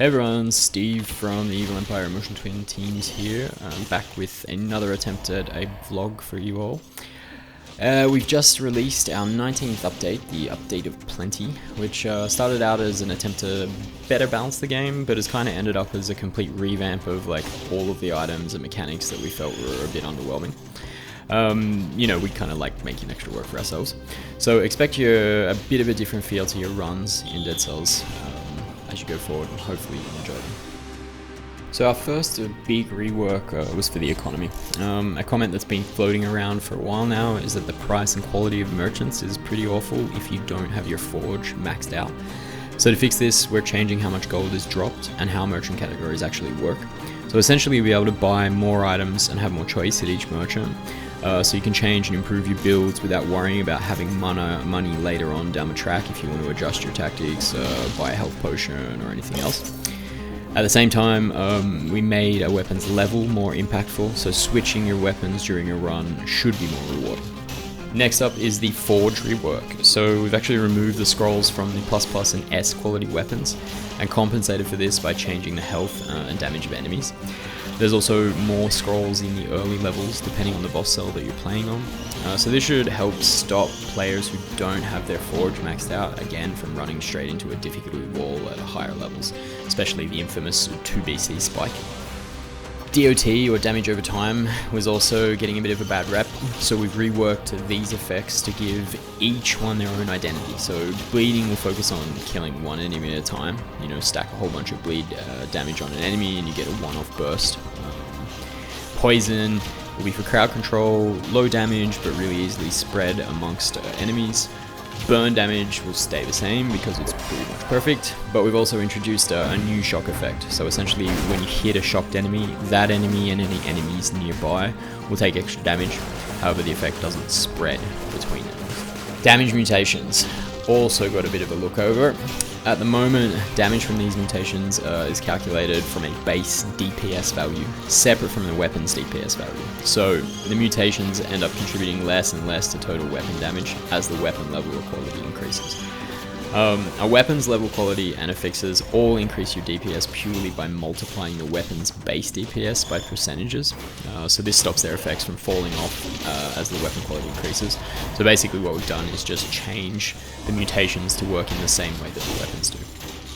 Hey everyone, Steve from the Evil Empire Motion Twin teams here. I'm back with another attempt at a vlog for you all. We've just released our 19th update, the Update of Plenty, which started out as an attempt to better balance the game, but has kind of ended up as a complete revamp of like all of the items and mechanics that we felt were a bit underwhelming. You know, we kind of like making extra work for ourselves. So expect a bit of a different feel to your runs in Dead Cells as you go forward, and hopefully you enjoy them. So our first big rework was for the economy. A comment that's been floating around for a while now is that the price and quality of merchants is pretty awful if you don't have your forge maxed out. So to fix this, we're changing how much gold is dropped and how merchant categories actually work. So essentially you'll be able to buy more items and have more choice at each merchant. So you can change and improve your builds without worrying about having money later on down the track if you want to adjust your tactics, buy a health potion or anything else. At the same time, we made our weapons level more impactful, so switching your weapons during a run should be more rewarding. Next up is the Forge rework. So we've actually removed the scrolls from the ++ and S quality weapons and compensated for this by changing the health and damage of enemies. There's also more scrolls in the early levels depending on the boss cell that you're playing on. So this should help stop players who don't have their forge maxed out again from running straight into a difficulty wall at higher levels, especially the infamous 2BC spike. DOT, or damage over time, was also getting a bit of a bad rep, so we've reworked these effects to give each one their own identity. So bleeding will focus on killing one enemy at a time, you know, stack a whole bunch of bleed damage on an enemy and you get a one-off burst. Poison will be for crowd control, low damage but really easily spread amongst enemies. Burn damage will stay the same because it's pretty much perfect, but we've also introduced a new shock effect. So essentially when you hit a shocked enemy, that enemy and any enemies nearby will take extra damage. However, the effect doesn't spread between enemies. Damage mutations also got a bit of a look over. At the moment, damage from these mutations is calculated from a base DPS value, separate from the weapon's DPS value. So the mutations end up contributing less and less to total weapon damage as the weapon level or quality increases. Our weapons level quality and affixes all increase your DPS purely by multiplying the weapon's base DPS by percentages. So this stops their effects from falling off as the weapon quality increases. So basically what we've done is just change the mutations to work in the same way that the weapons do.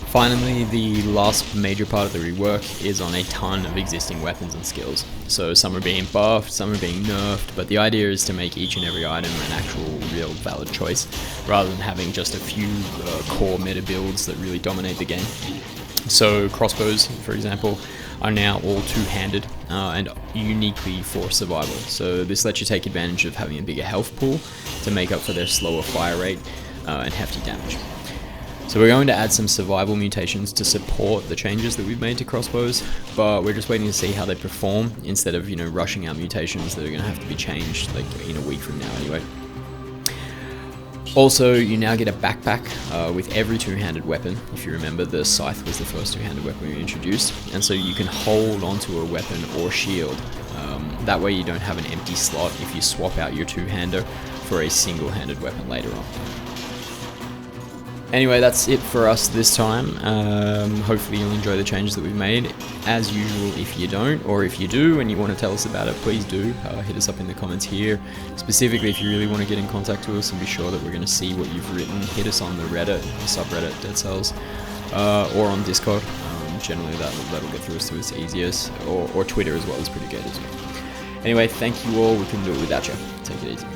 Finally, the last major part of the rework is on a ton of existing weapons and skills. So some are being buffed, some are being nerfed, but the idea is to make each and every item an actual real valid choice, rather than having just a few core meta builds that really dominate the game. So crossbows, for example, are now all two-handed and uniquely for survival. So this lets you take advantage of having a bigger health pool to make up for their slower fire rate and hefty damage. So we're going to add some survival mutations to support the changes that we've made to crossbows, but we're just waiting to see how they perform instead of, you know, rushing out mutations that are going to have to be changed like in a week from now anyway. Also, you now get a backpack with every two-handed weapon. If you remember, the scythe was the first two-handed weapon we introduced, and so you can hold onto a weapon or shield. That way you don't have an empty slot if you swap out your two-hander for a single-handed weapon later on. Anyway, that's it for us this time. Hopefully you'll enjoy the changes that we've made. As usual, if you don't, or if you do and you want to tell us about it, please do. Hit us up in the comments here. Specifically, if you really want to get in contact with us and be sure that we're going to see what you've written, hit us on the Reddit, the subreddit, Dead Cells, or on Discord. Generally, that'll get through us to us easiest, or Twitter as well is pretty good as well. Anyway, thank you all. We couldn't do it without you. Take it easy.